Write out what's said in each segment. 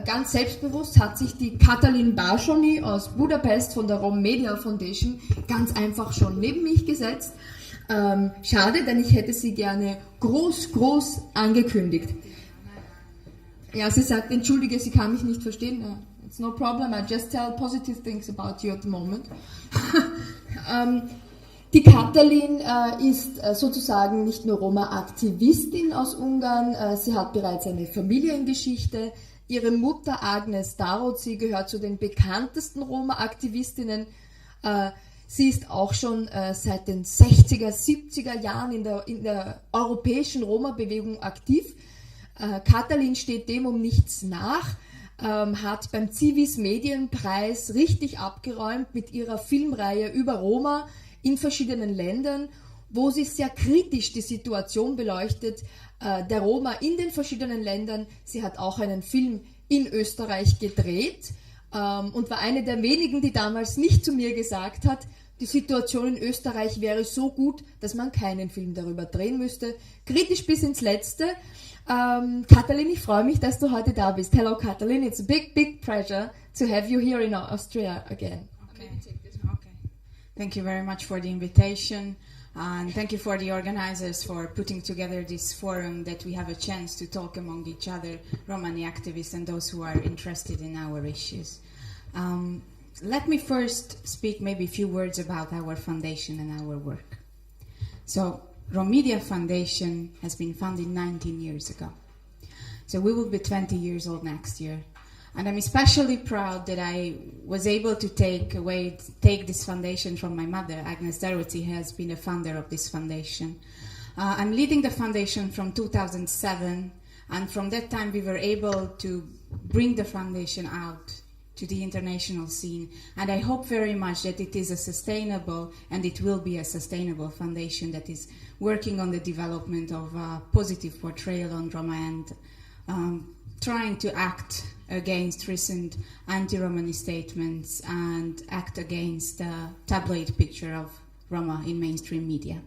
Ganz selbstbewusst hat sich die Katalin Barsóny aus Budapest von der Romedia Foundation ganz einfach schon neben mich gesetzt. Schade, denn ich hätte sie gerne groß angekündigt. Ja, sie sagt, entschuldige, sie kann mich nicht verstehen. It's no problem, I just tell positive things about you at the moment. Die Katalin ist sozusagen nicht nur Roma-Aktivistin aus Ungarn, sie hat bereits eine Familiengeschichte. Ihre Mutter Agnes Daróczi gehört zu den bekanntesten Roma-Aktivistinnen. Sie ist auch schon seit den 60er, 70er Jahren in der europäischen Roma-Bewegung aktiv. Katalin steht dem um nichts nach, hat beim Civis Medienpreis richtig abgeräumt mit ihrer Filmreihe über Roma in verschiedenen Ländern, wo sie sehr kritisch die Situation beleuchtet der Roma in den verschiedenen Ländern. Sie hat auch einen Film in Österreich gedreht und war eine der wenigen, die damals nicht zu mir gesagt hat, die Situation in Österreich wäre so gut, dass man keinen Film darüber drehen müsste. Kritisch bis ins Letzte. Katalin, ich freue mich, dass du heute da bist. Hello, Katalin. It's a big pleasure to have you here in Austria again. Okay. Thank you very much for the invitation. And thank you for the organizers for putting together this forum that we have a chance to talk among each other, Romani activists and those who are interested in our issues. Let me first speak maybe a few words about our foundation and our work. So, Romedia Foundation has been founded 19 years ago. So we will be 20 years old next year. And I'm especially proud that I was able to take this foundation from my mother. Agnes Daróczi has been a founder of this foundation. I'm leading the foundation from 2007, and from that time we were able to bring the foundation out to the international scene. And I hope very much that it is a sustainable, and it will be a sustainable foundation that is working on the development of a positive portrayal on Roma and trying to act against recent anti-Romani statements and act against the tabloid picture of Roma in mainstream media.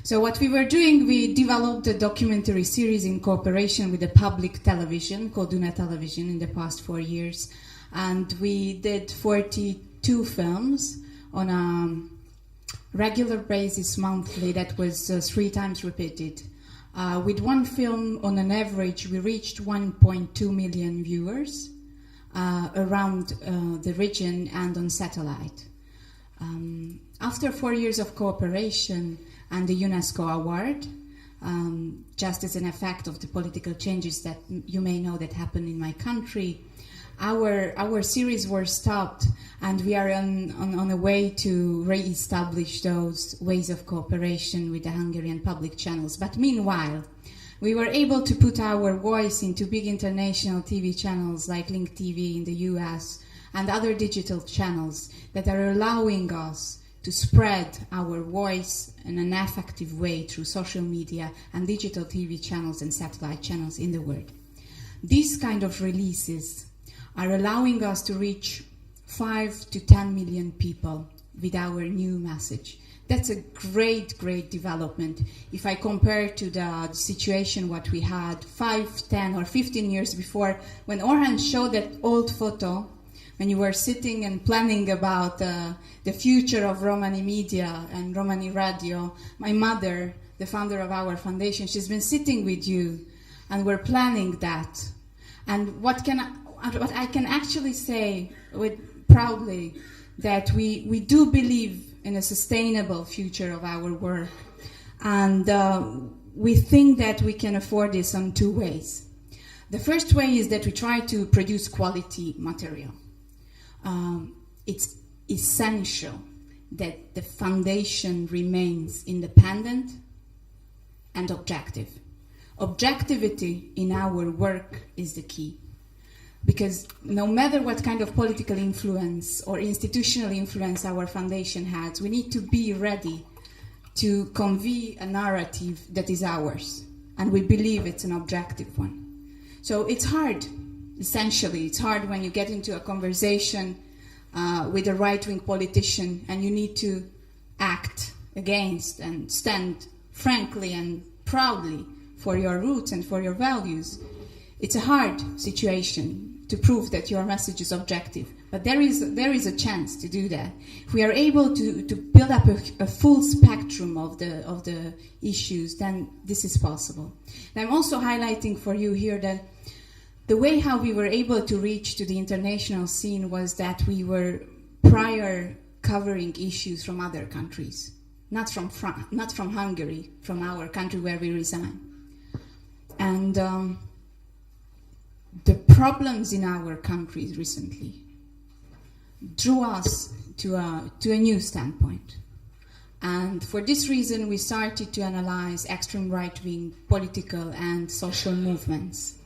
So what we were doing, we developed a documentary series in cooperation with the public television called Duna Television in the past 4 years. And we did 42 films on a regular basis monthly that was 3 times repeated. With one film, on an average, we reached 1.2 million viewers around the region and on satellite. After 4 years of cooperation and the UNESCO award, just as an effect of the political changes that you may know that happened in my country, our series were stopped, and we are on a way to re-establish those ways of cooperation with the Hungarian public channels. But meanwhile, we were able to put our voice into big international TV channels like Link TV in the US and other digital channels that are allowing us to spread our voice in an effective way through social media and digital TV channels and satellite channels in the world. These kind of releases are allowing us to reach 5 to 10 million people with our new message. That's a great development. If I compare to the situation what we had 5, 10 or 15 years before, when Orhan showed that old photo, when you were sitting and planning about the future of Romani media and Romani radio, my mother, the founder of our foundation, she's been sitting with you and we're planning that. And what I can actually say proudly that we do believe in a sustainable future of our work, and we think that we can afford this on 2 ways. The first way is that we try to produce quality material. It's essential that the foundation remains independent and objective. Objectivity in our work is the key. Because no matter what kind of political influence or institutional influence our foundation has, we need to be ready to convey a narrative that is ours. And we believe it's an objective one. So it's hard, essentially. It's hard when you get into a conversation with a right-wing politician and you need to act against and stand frankly and proudly for your roots and for your values. It's a hard situation. to prove that your message is objective. But there is a chance to do that. If we are able to build up a full spectrum of the issues, then this is possible. And I'm also highlighting for you here that the way how we were able to reach to the international scene was that we were prior covering issues from other countries, not from Hungary, from our country where we reside. And the problems in our countries recently drew us to a new standpoint. And for this reason, we started to analyze extreme right-wing political and social movements.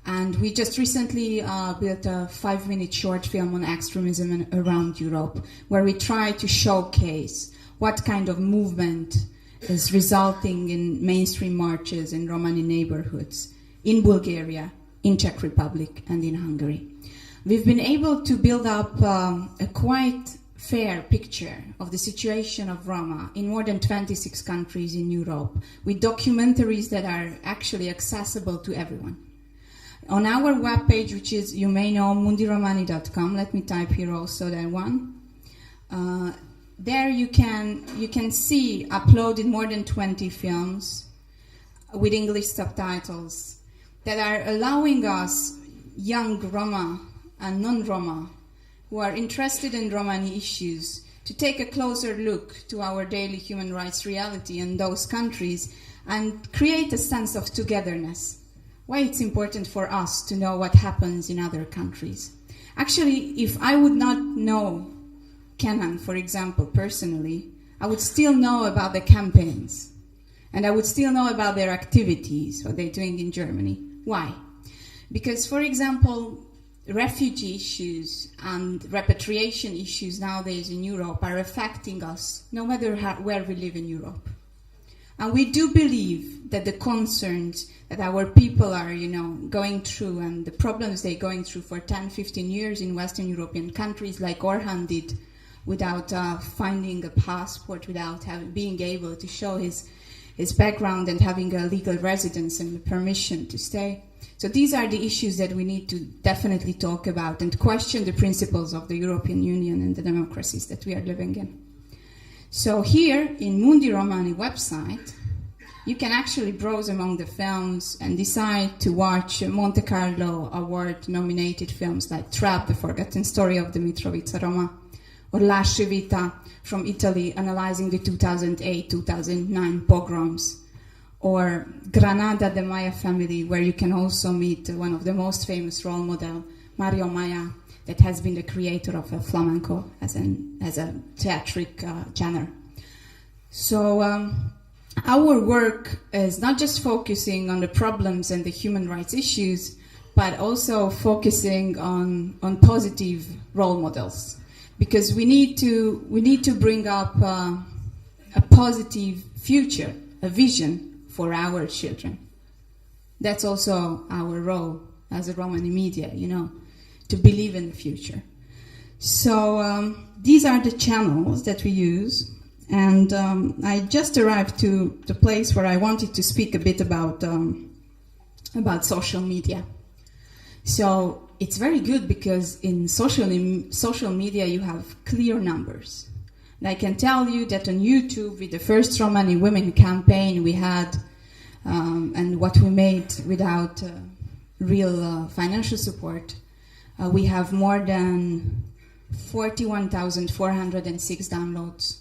And we just recently built a 5-minute short film on extremism around Europe, where we try to showcase what kind of movement is resulting in mainstream marches in Romani neighborhoods in Bulgaria, in Czech Republic, and in Hungary. We've been able to build up a quite fair picture of the situation of Roma in more than 26 countries in Europe, with documentaries that are actually accessible to everyone. On our webpage, which is, you may know, mundiromani.com, let me type here also that one. There you can see uploaded more than 20 films with English subtitles that are allowing us, young Roma and non-Roma, who are interested in Romani issues, to take a closer look to our daily human rights reality in those countries and create a sense of togetherness. Why it's important for us to know what happens in other countries. Actually, if I would not know Kenan, for example, personally, I would still know about the campaigns. And I would still know about their activities, what they're doing in Germany. Why? Because, for example, refugee issues and repatriation issues nowadays in Europe are affecting us, no matter where we live in Europe. And we do believe that the concerns that our people are, going through and the problems they're going through for 10, 15 years in Western European countries, like Orhan did, without finding a passport, without being able to show his background and having a legal residence and permission to stay. So these are the issues that we need to definitely talk about and question the principles of the European Union and the democracies that we are living in. So here in Mundi Romani website, you can actually browse among the films and decide to watch Monte Carlo Award-nominated films like Trap, The Forgotten Story of the Mitrovica Roma, or Lasci Vita from Italy, analyzing the 2008-2009 pogroms, or Granada, the Maya family, where you can also meet one of the most famous role model, Mario Maya, that has been the creator of flamenco as a theatric genre. So our work is not just focusing on the problems and the human rights issues, but also focusing on positive role models, because we need to bring up a positive future, a vision for our children. That's also our role as a Romani media, to believe in the future. So these are the channels that we use, and I just arrived to the place where I wanted to speak a bit about social media. So it's very good because in social media you have clear numbers. And I can tell you that on YouTube, with the first Romani Women campaign we had, and what we made without real financial support, we have more than 41,406 downloads.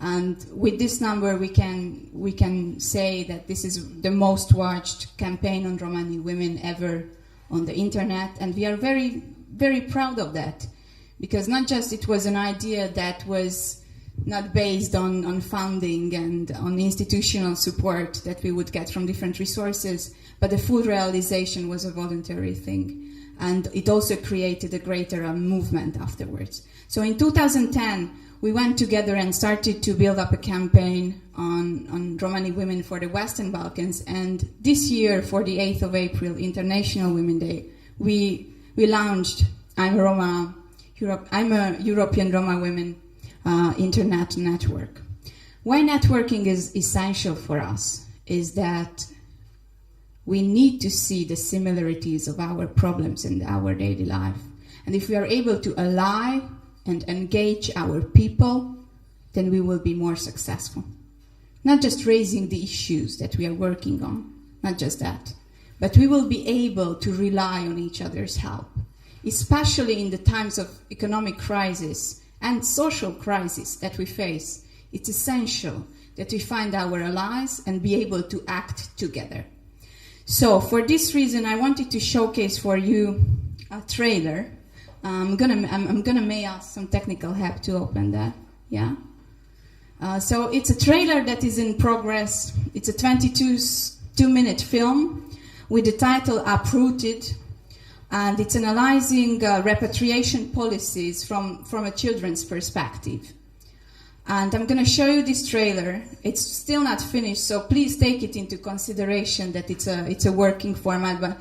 And with this number, we can say that this is the most watched campaign on Romani women ever on the internet. And we are very, very proud of that, because not just it was an idea that was not based on funding and on institutional support that we would get from different resources, but the full realization was a voluntary thing. And it also created a greater movement afterwards. So in 2010, we went together and started to build up a campaign on Romani women for the Western Balkans. And this year, for the 8th of April, International Women Day, we launched I'm a European Roma Women Internet Network. Why networking is essential for us is that we need to see the similarities of our problems in our daily life. And if we are able to ally and engage our people, then we will be more successful. Not just raising the issues that we are working on, not just that, but we will be able to rely on each other's help, especially in the times of economic crisis and social crisis that we face. It's essential that we find our allies and be able to act together. So for this reason, I wanted to showcase for you a trailer. I'm gonna may ask some technical help to open that. Yeah. So it's a trailer that is in progress. It's a 22-minute film with the title Uprooted, and it's analyzing repatriation policies from a children's perspective. And I'm going to show you this trailer. It's still not finished, so please take it into consideration that it's a working format. But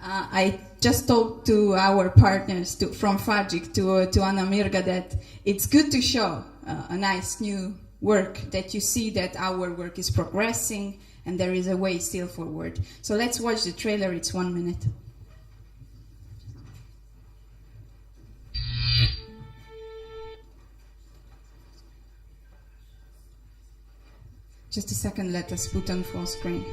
I just talked to our partners from Fajik, to Anna Mirga, that it's good to show a nice new work, that you see that our work is progressing and there is a way still forward. So let's watch the trailer. It's 1 minute. Just a second, let us put on full screen.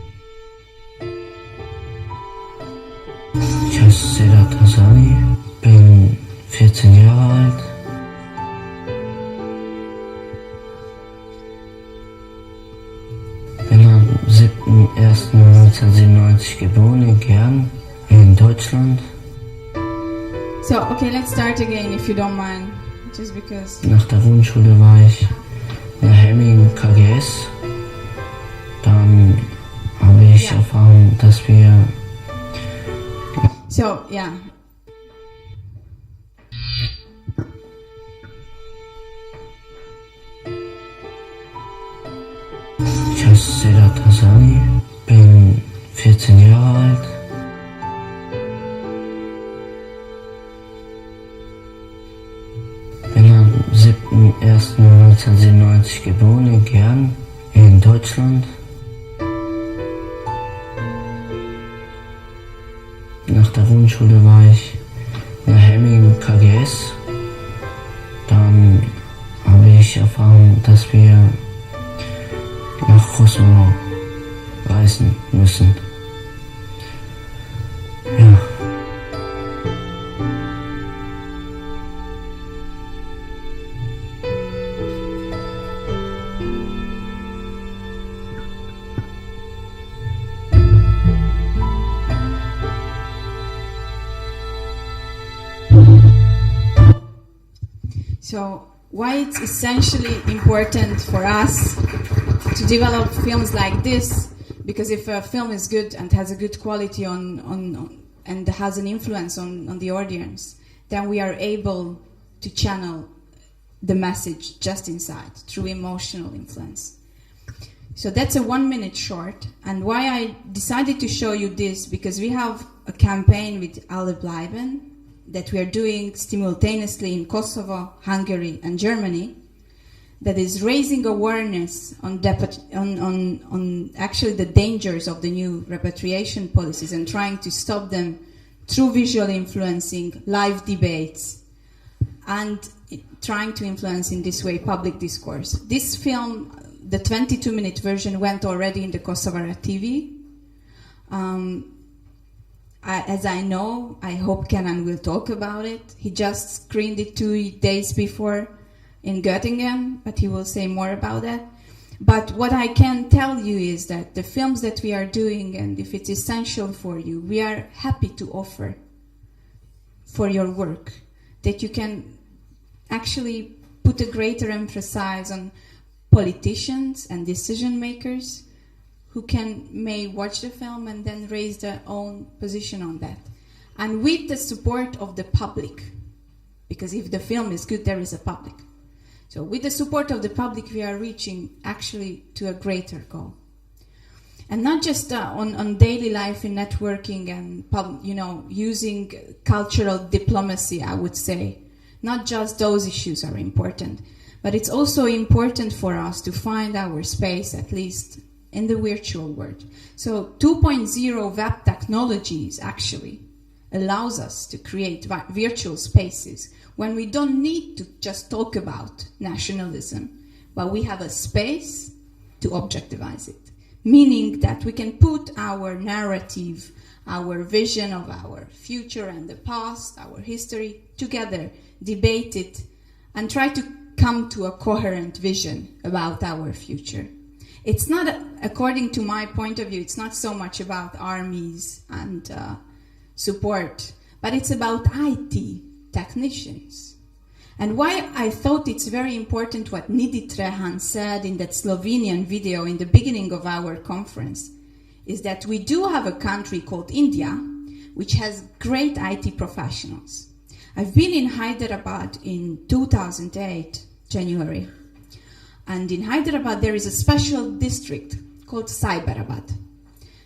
Ich heiße Katalin Barsóny, bin 14 Jahre alt. Bin am 7.1.1997 geboren in Kern in Deutschland. So, okay, let's start again if you don't mind, just because. Nach der Grundschule war ich in der Hemming KGS. Dann habe ich erfahren, dass wir... So, yeah. Ich heiße Katalin Barsóny, bin 14 Jahre alt. Bin am 7.1.1997 geboren in Kern in Deutschland. Nach der Grundschule war ich in der Hemming KGS. Dann habe ich erfahren, dass wir nach Kosovo reisen müssen. Ja. So, why it's essentially important for us to develop films like this? Because if a film is good and has a good quality and has an influence on the audience, then we are able to channel the message just inside through emotional influence. So that's a 1 minute short. And why I decided to show you this, because we have a campaign with Alle Bleiben that we are doing simultaneously in Kosovo, Hungary, and Germany, that is raising awareness on actually the dangers of the new repatriation policies and trying to stop them through visual influencing, live debates, and trying to influence in this way public discourse. This film, the 22-minute version, went already in the Kosovar TV. As I know, I hope Kenan will talk about it. He just screened it 2 days before in Göttingen, but he will say more about that. But what I can tell you is that the films that we are doing, and if it's essential for you, we are happy to offer for your work, that you can actually put a greater emphasis on politicians and decision makers who may watch the film and then raise their own position on that. And with the support of the public, because if the film is good, there is a public. So with the support of the public, we are reaching actually to a greater goal. And not just on daily life in networking and using cultural diplomacy, I would say. Not just those issues are important, but it's also important for us to find our space, at least in the virtual world. So 2.0 web technologies actually allows us to create virtual spaces when we don't need to just talk about nationalism, but we have a space to objectivize it, meaning that we can put our narrative, our vision of our future and the past, our history together, debate it, and try to come to a coherent vision about our future. It's not, according to my point of view, it's not so much about armies and support, but it's about IT technicians. And why I thought it's very important what Nidi Trehan said in that Slovenian video in the beginning of our conference is that we do have a country called India, which has great IT professionals. I've been in Hyderabad in 2008, January. And in Hyderabad, there is a special district called Cyberabad.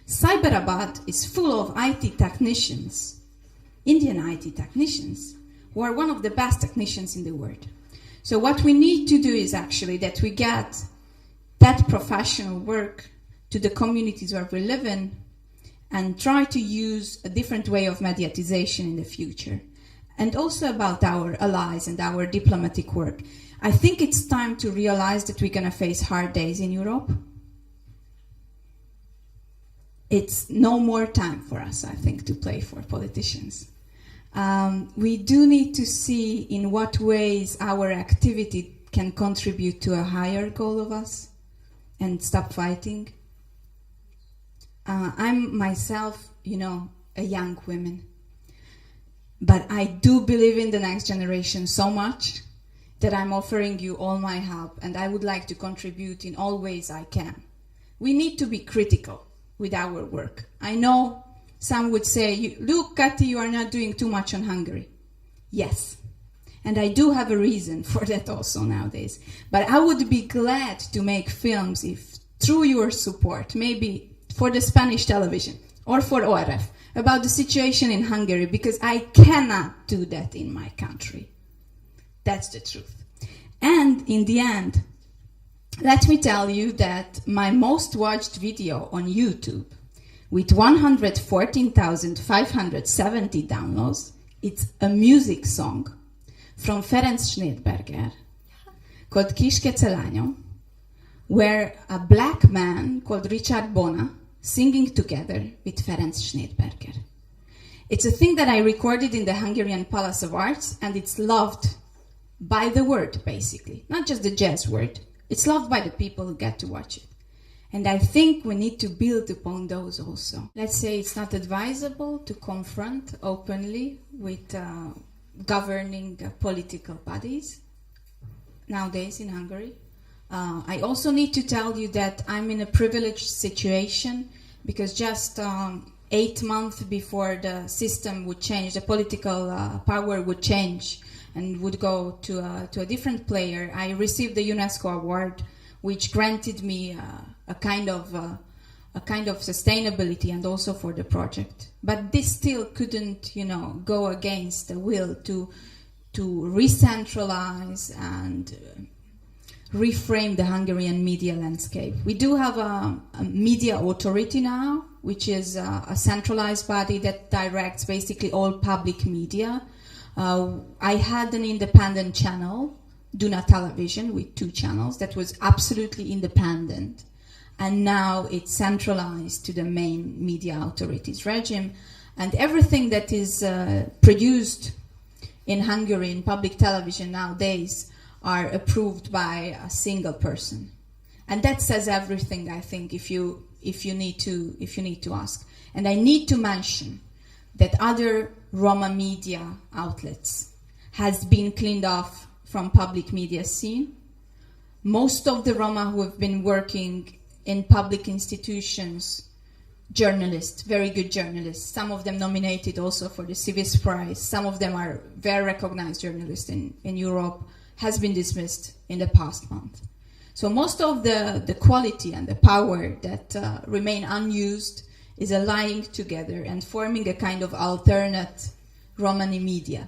Cyberabad is full of IT technicians, Indian IT technicians, who are one of the best technicians in the world. So what we need to do is actually that we get that professional work to the communities where we live in and try to use a different way of mediatization in the future. And also about our allies and our diplomatic work. I think it's time to realize that we're going to face hard days in Europe. It's no more time for us, I think, to play for politicians. We do need to see in what ways our activity can contribute to a higher goal of us and stop fighting. I'm myself, a young woman. But I do believe in the next generation so much that I'm offering you all my help, and I would like to contribute in all ways I can. We need to be critical with our work. I know some would say, look, Kati, you are not doing too much on Hungary. Yes, and I do have a reason for that also nowadays. But I would be glad to make films if, through your support, maybe for the Spanish television or for ORF, about the situation in Hungary, because I cannot do that in my country. That's the truth. And in the end, let me tell you that my most watched video on YouTube, with 114,570 downloads, it's a music song from Ferenc Schneidberger called Kiske Celanyo, where a black man called Richard Bona singing together with Ferenc Schneidberger. It's a thing that I recorded in the Hungarian Palace of Arts, and it's loved by the world, basically. Not just the jazz world. It's loved by the people who get to watch it. And I think we need to build upon those also. Let's say it's not advisable to confront openly with governing political bodies nowadays in Hungary. I also need to tell you that I'm in a privileged situation because just 8 months before the system would change, the political power would change and would go to a different player, I received the UNESCO award, which granted me a kind of sustainability and also for the project. But this still couldn't, go against the will to re-centralize and reframe the Hungarian media landscape. We do have a media authority now, which is a centralized body that directs basically all public media. I had an independent channel, Duna Television, with 2 channels that was absolutely independent. And now it's centralized to the main media authorities regime. And everything that is produced in Hungary in public television nowadays are approved by a single person. And that says everything, I think, if you need to ask. And I need to mention that other Roma media outlets has been cleaned off from public media scene. Most of the Roma who have been working in public institutions, journalists, very good journalists, some of them nominated also for the Civis Prize, some of them are very recognized journalists in Europe, has been dismissed in the past month. So most of the quality and the power that remain unused is allying together and forming a kind of alternate Romani media.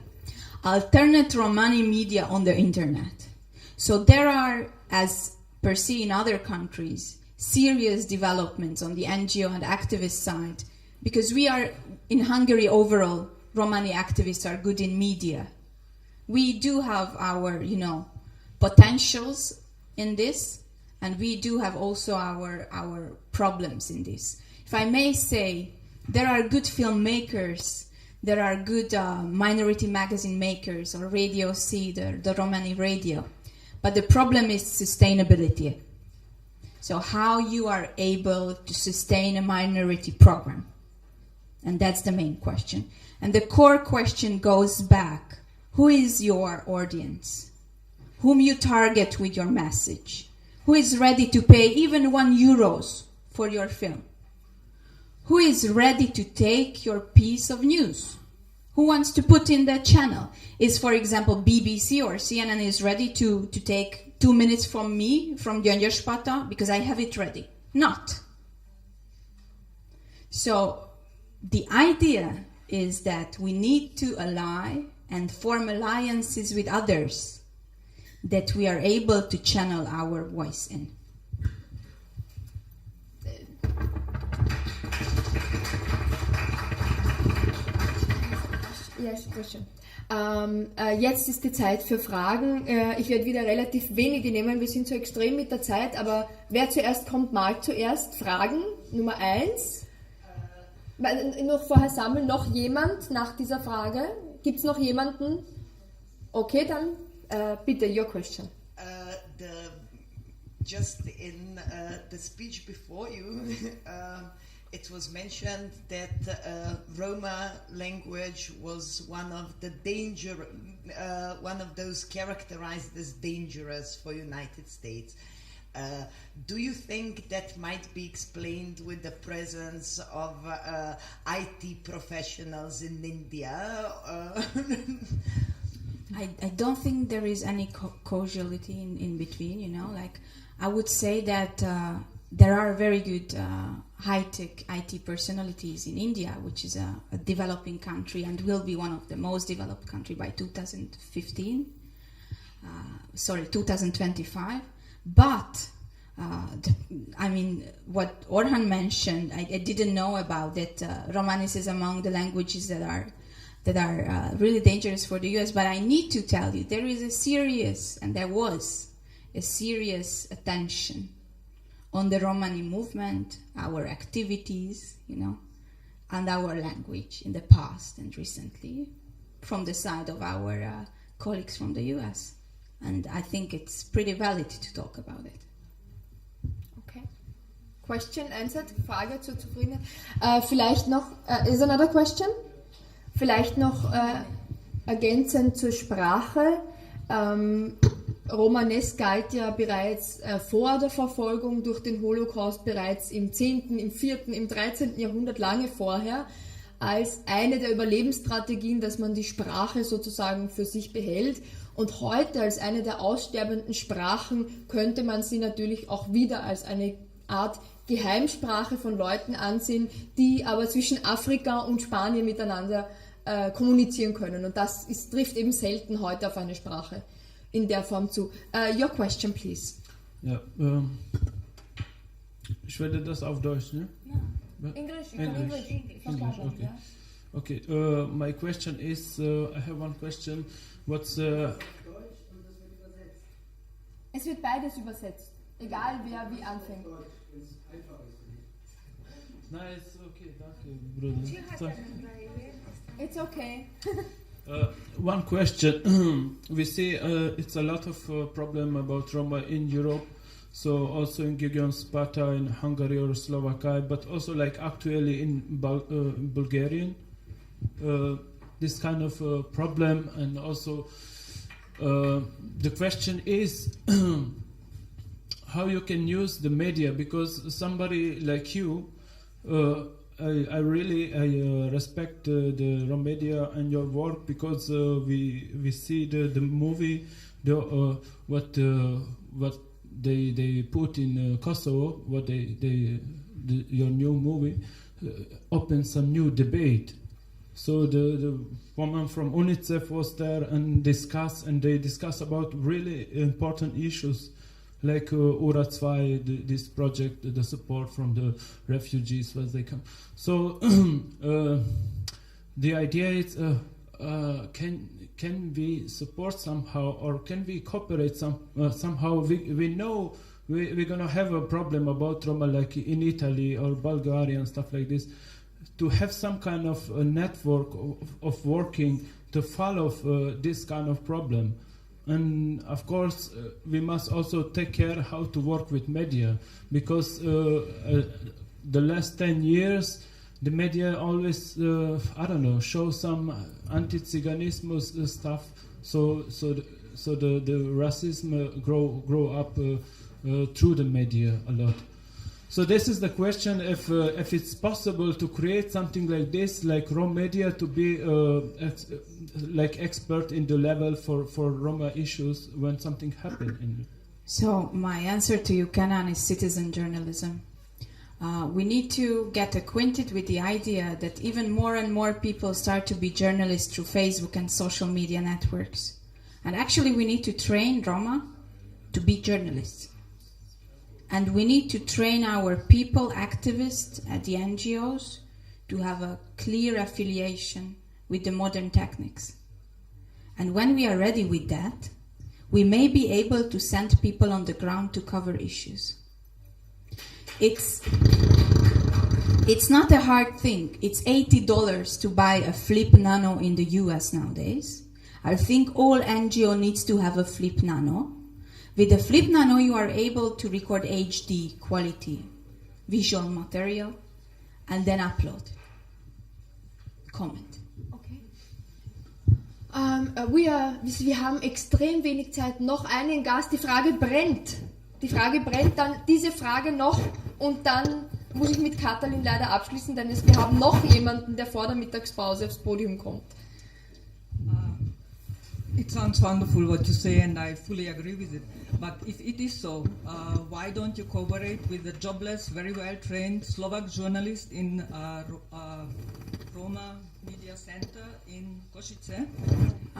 Alternate Romani media on the internet. So there are, as per se in other countries, serious developments on the NGO and activist side, because we are, in Hungary overall, Romani activists are good in media. We do have our, potentials in this, and we do have also our problems in this. If I may say, there are good filmmakers, there are good minority magazine makers, or Radio C, the Romani radio. But the problem is sustainability. So how you are able to sustain a minority program. And that's the main question. And the core question goes back. Who is your audience? Whom you target with your message? Who is ready to pay even €1 for your film? Who is ready to take your piece of news? Who wants to put in that channel? Is, for example, BBC or CNN is ready to take 2 minutes from me, from Gyöngyöspata, because I have it ready? Not. So the idea is that we need to ally and form alliances with others that we are able to channel our voice in. Yes, question. Jetzt ist die Zeit für Fragen. Ich werde wieder relativ wenige nehmen. Wir sind so extrem mit der Zeit, aber wer zuerst kommt, malt zuerst. Fragen Nummer 1. Noch vorher sammeln. Noch jemand nach dieser Frage? Gibt es noch jemanden? Okay, dann bitte, your question. Just in the speech before you, it was mentioned that Roma language was one of those characterized as dangerous for United States. Do you think that might be explained with the presence of IT professionals in India? I don't think there is any causality in between, like I would say that there are very good high-tech IT personalities in India, which is a developing country and will be one of the most developed country by 2025. But, what Orhan mentioned, I didn't know about that. Romanis is among the languages that are really dangerous for the US. But I need to tell you, there was a serious attention on the Romani movement, our activities, and our language in the past and recently from the side of our colleagues from the US. And I think it's pretty valid to talk about it. Okay. Question answered. Frage zur Zufriedenheit. Vielleicht noch, is another question? Vielleicht noch ergänzend zur Sprache. Romanes galt ja bereits vor der Verfolgung durch den Holocaust, bereits im 10., im 4., im 13. Jahrhundert, lange vorher, als eine der Überlebensstrategien, dass man die Sprache sozusagen für sich behält. Und heute als eine der aussterbenden Sprachen könnte man sie natürlich auch wieder als eine Art Geheimsprache von Leuten ansehen, die aber zwischen Afrika und Spanien miteinander kommunizieren können. Und das trifft eben selten heute auf eine Sprache in der Form zu. Your question, please. Ja, ich werde das auf Deutsch, ne? No. English. Okay. My question is, I have one question. What's Es wird beides übersetzt, egal wer wie anfängt. Nein, ist okay, danke, Bruder. It's okay. One question. We see it's a lot of problem about Roma in Europe, so also in Gyöngyöspata, in Hungary or Slovakia, but also like actually in Bulgarian. This kind of problem, and also the question is how you can use the media, because somebody like you, I really respect the Romedia and your work, because we see the movie, what they put in Kosovo, your new movie opens some new debate. So the woman from UNICEF was there and they discuss about really important issues like Ura 2, this project, the support from the refugees where they come. So the idea is, can we support somehow, or can we cooperate somehow? We know we're gonna have a problem about Roma, like in Italy or Bulgaria and stuff like this. To have some kind of a network of working to follow this kind of problem. And of course, we must also take care how to work with media, because the last 10 years, the media always, show some anti-Tsiganism stuff. So the racism grow up through the media a lot. So this is the question: if it's possible to create something like this, like Romedia, to be like expert in the level for Roma issues when something happens. So my answer to you, Kenan, is citizen journalism. We need to get acquainted with the idea that even more and more people start to be journalists through Facebook and social media networks. And actually we need to train Roma to be journalists. And we need to train our people, activists at the NGOs, to have a clear affiliation with the modern techniques. And when we are ready with that, we may be able to send people on the ground to cover issues. It's not a hard thing. It's $80 to buy a Flip Nano in the US nowadays. I think all NGO needs to have a Flip Nano. With the Flip Nano, you are able to record HD quality visual material and then upload. Comment. Okay. Wir haben extrem wenig Zeit. Noch einen Gast. Die Frage brennt. Dann diese Frage noch und dann muss ich mit Katalin leider abschließen, denn wir haben noch jemanden, der vor der Mittagspause aufs Podium kommt. It sounds wonderful what you say, and I fully agree with it. But if it is so, why don't you cooperate with the jobless, very well-trained Slovak journalist in Roma Media Center in Košice?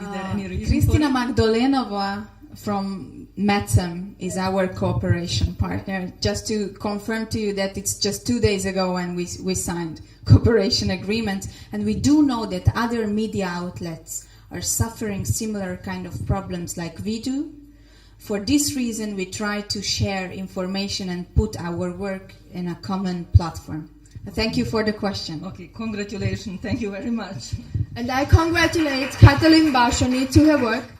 Is there any reason Kristina for it? Magdolenova from METSEM is our cooperation partner. Just to confirm to you that it's just 2 days ago when we signed cooperation agreements, and we do know that other media outlets are suffering similar kind of problems like we do. For this reason, we try to share information and put our work in a common platform. Thank you for the question. Okay, congratulations. Thank you very much. And I congratulate Katalin Barsóny to her work.